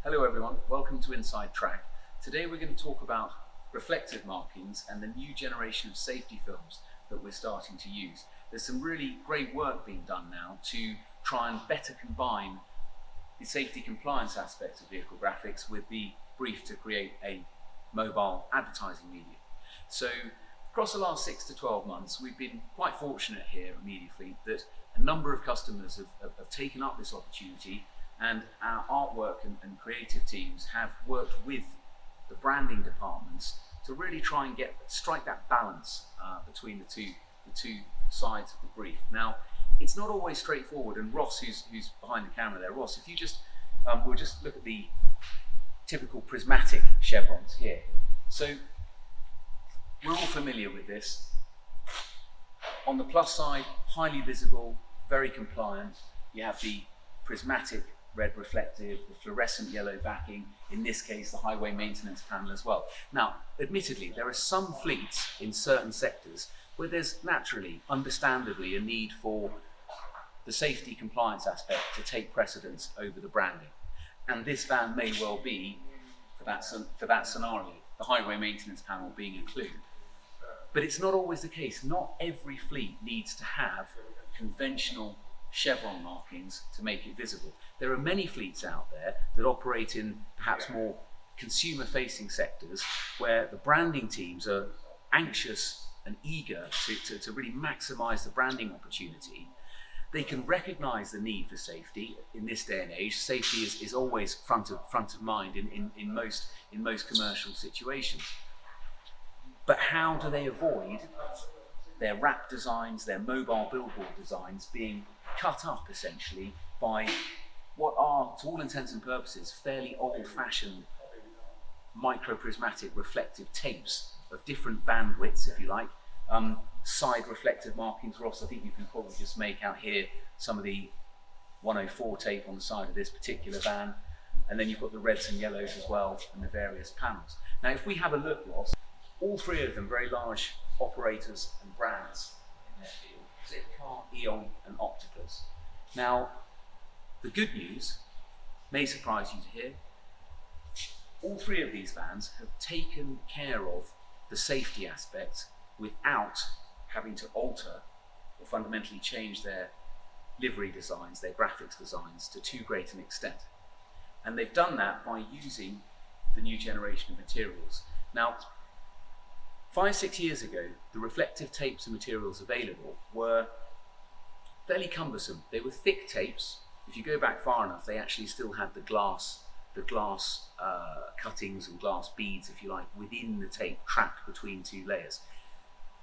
Hello everyone, welcome to Inside Track. Today we're going to talk about reflective markings and the new generation of safety films that we're starting to use. There's some really great work being done now to try and better combine the safety compliance aspects of vehicle graphics with the brief to create a mobile advertising medium. So across the last 6 to 12 months, we've been quite fortunate here at Mediafleet that a number of customers have taken up this opportunity, and our artwork and creative teams have worked with the branding departments to really try and strike that balance between the two sides of the brief. Now, it's not always straightforward, and Ross, who's behind the camera there, Ross, if you just we'll just look at the typical prismatic chevrons here. So we're all familiar with this. On the plus side, highly visible, very compliant. You have the prismatic red reflective, the fluorescent yellow backing, in this case the highway maintenance panel as well. Now, admittedly, there are some fleets in certain sectors where there's naturally, understandably, a need for the safety compliance aspect to take precedence over the branding. And this van may well be, for that scenario, the highway maintenance panel being included. But it's not always the case. Not every fleet needs to have conventional chevron markings to make it visible. There are many fleets out there that operate in perhaps more consumer-facing sectors where the branding teams are anxious and eager to really maximize the branding opportunity. They can recognize the need for safety. In this day and age, safety is always front of mind in most commercial situations. But how do they avoid their wrap designs, their mobile billboard designs being cut up essentially by what are, to all intents and purposes, fairly old-fashioned microprismatic reflective tapes of different bandwidths, if you like. Side reflective markings, Ross, I think you can probably just make out here some of the 104 tape on the side of this particular van, and then you've got the reds and yellows as well, and the various panels. Now, if we have a look, Ross, all three of them very large operators and brands in their field: Zipcar, e.on and Octopus. Now, the good news may surprise you to hear, all three of these vans have taken care of the safety aspects without having to alter or fundamentally change their livery designs, their graphics designs to too great an extent. And they've done that by using the new generation of materials. Now, 5-6 years ago, the reflective tapes and materials available were fairly cumbersome. They were thick tapes. If you go back far enough, they actually still had the glass cuttings and glass beads, if you like, within the tape, trapped between two layers.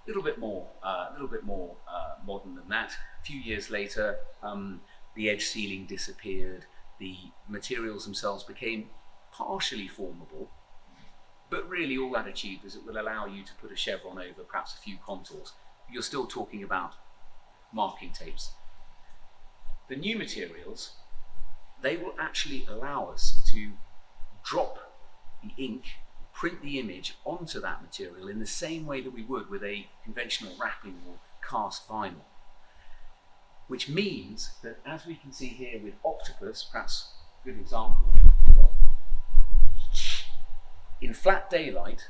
A little bit more modern than that. A few years later, the edge sealing disappeared. The materials themselves became partially formable. But really all that achieved is it will allow you to put a chevron over perhaps a few contours. You're still talking about marking tapes. The new materials, they will actually allow us to drop the ink, print the image onto that material in the same way that we would with a conventional wrapping or cast vinyl. Which means that, as we can see here with Octopus, perhaps a good example, in flat daylight,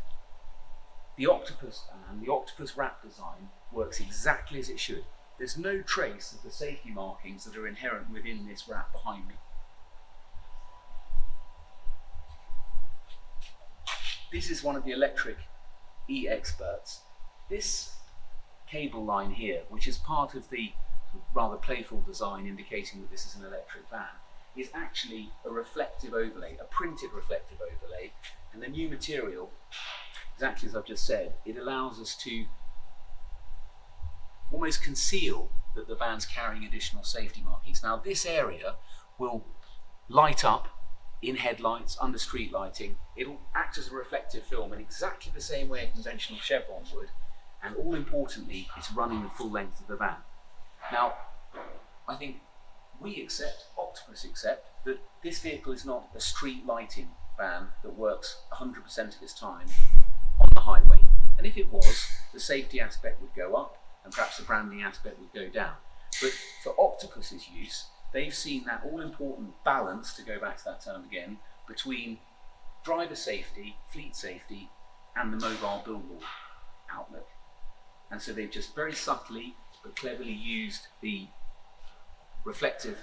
the Octopus and the Octopus wrap design works exactly as it should. There's no trace of the safety markings that are inherent within this wrap behind me. This is one of the electric e-experts. This cable line here, which is part of the rather playful design indicating that this is an electric van, is actually a reflective overlay, a printed reflective overlay. And the new material, exactly as I've just said, it allows us to almost conceal that the van's carrying additional safety markings. Now, this area will light up in headlights, under street lighting. It'll act as a reflective film in exactly the same way a conventional chevron would, and all importantly, it's running the full length of the van. Now, I think we accept, Octopus accept, that this vehicle is not a street lighting van that works 100% of its time on the highway. And if it was, the safety aspect would go up and perhaps the branding aspect would go down. But for Octopus's use, they've seen that all-important balance, to go back to that term again, between driver safety, fleet safety, and the mobile billboard outlook. And so they've just very subtly but cleverly used the reflective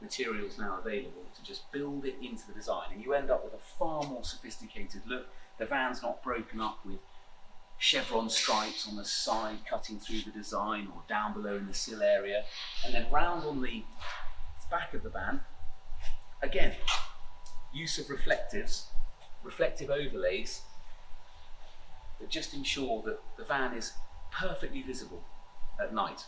materials now available to just build it into the design, and you end up with a far more sophisticated look. The van's not broken up with chevron stripes on the side cutting through the design or down below in the sill area. And then round on the back of the van, again, use of reflective overlays that just ensure that the van is perfectly visible at night.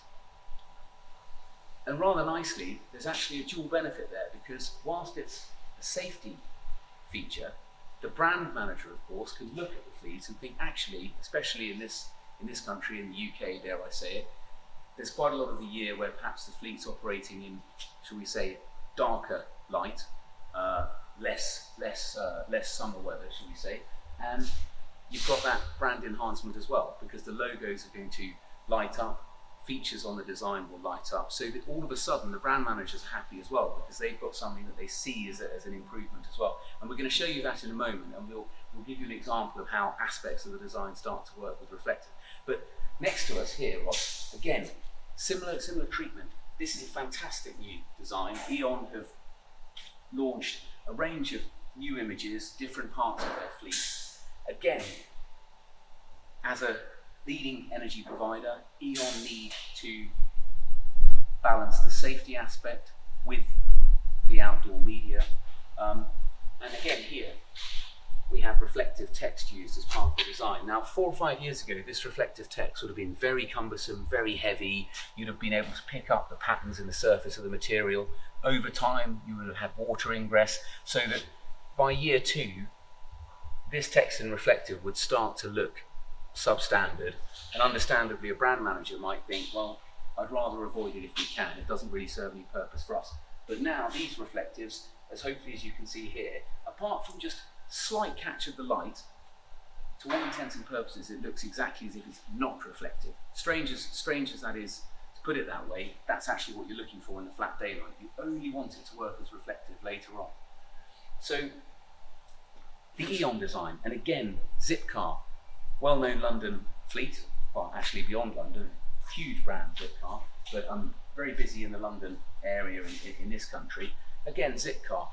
And rather nicely, there's actually a dual benefit there, because whilst it's a safety feature, the brand manager, of course, can look at the fleet and think, actually, especially in this country, in the UK, dare I say it, there's quite a lot of the year where perhaps the fleet's operating in, shall we say, darker light, less summer weather, shall we say, and you've got that brand enhancement as well, because the logos are going to light up, features on the design will light up, so that all of a sudden the brand managers are happy as well, because they've got something that they see as an improvement as well. And we're going to show you that in a moment, and we'll give you an example of how aspects of the design start to work with reflective. But next to us here, Ross, again, similar treatment. This is a fantastic new design. e.on have launched a range of new images, different parts of their fleet. Again, as a leading energy provider, e.on need to balance the safety aspect with the outdoor media. And again here, we have reflective text used as part of the design. Now, 4 or 5 years ago, this reflective text would have been very cumbersome, very heavy. You'd have been able to pick up the patterns in the surface of the material. Over time, you would have had water ingress, so that by year 2, this text in reflective would start to look substandard, and understandably a brand manager might think, well, I'd rather avoid it if we can, it doesn't really serve any purpose for us. But now these reflectives, as hopefully as you can see here, apart from just slight catch of the light, to all intents and purposes it looks exactly as if it's not reflective. Strange as that is to put it that way, that's actually what you're looking for in the flat daylight. You only want it to work as reflective later on. So the e.on design, and again Zipcar, well-known London fleet, well actually beyond London, huge brand Zipcar, but very busy in the London area in this country. Again, Zipcar,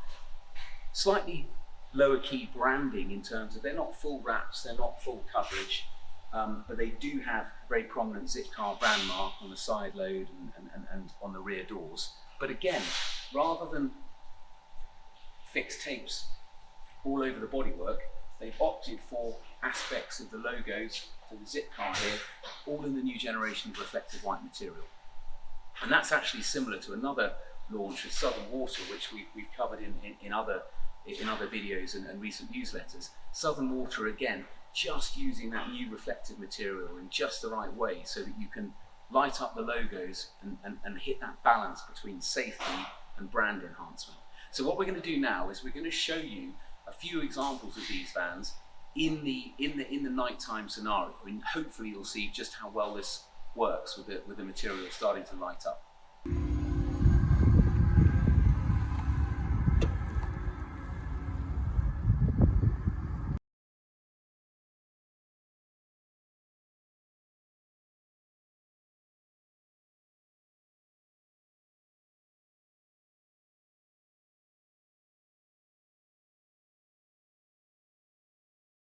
slightly lower key branding in terms of they're not full wraps, they're not full coverage, but they do have a very prominent Zipcar brand mark on the side load and on the rear doors. But again, rather than fixed tapes all over the bodywork, they've opted for aspects of the logos for the Zipcar here, all in the new generation of reflective white material. And that's actually similar to another launch with Southern Water, which we've covered in other videos and recent newsletters. Southern Water, again, just using that new reflective material in just the right way so that you can light up the logos and hit that balance between safety and brand enhancement. So what we're going to do now is we're going to show you a few examples of these vans in the nighttime scenario, and hopefully you'll see just how well this works with the material starting to light up.